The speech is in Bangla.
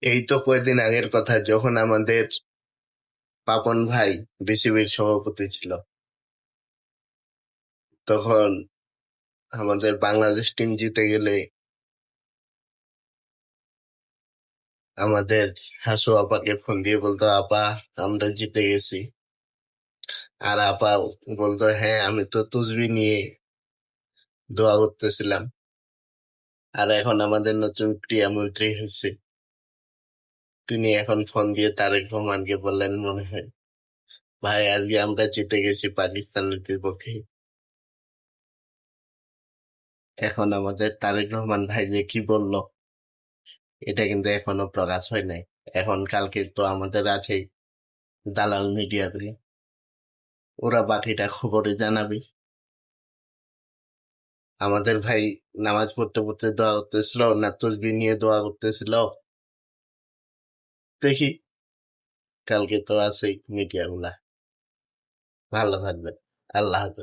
এই তো কয়েকদিন আগের কথা, যখন আমাদের পাপন ভাই বিসিবির সভাপতি ছিল, তখন আমাদের বাংলাদেশ টিম জিতে গেলে আমাদের হাসু আপাকে ফোন দিয়ে বলতো, আপা আমরা জিতে গেছি। আর আপা বলতো, হ্যাঁ আমি তো তুসবি নিয়ে দোয়া করতেছিলাম। আর এখন আমাদের নতুন ক্রীড়ামন্ত্রী হয়েছে, তিনি এখন ফোন দিয়ে তারেক রহমানকে বললেন মনে হয়, ভাই আজকে আমরা জিতে গেছি পাকিস্তানের বিপক্ষে। এখন আমাদের তারেক রহমান ভাই যে কি বলল, এটা কিন্তু এখনো প্রকাশ হয় নাই। এখন কালকে তো আমাদের আছেই দালাল মিডিয়াগুলি, ওরা বাকিটা খবরে জানাবে। আমাদের ভাই নামাজ পড়তে পড়তে দোয়া করতেছিল না তসবিহ নিয়ে দোয়া করতেছিল, দেখি। কালকে তো আছেই মিডিয়াগুলা। ভালো থাকবেন। আল্লাহ হাফেজ।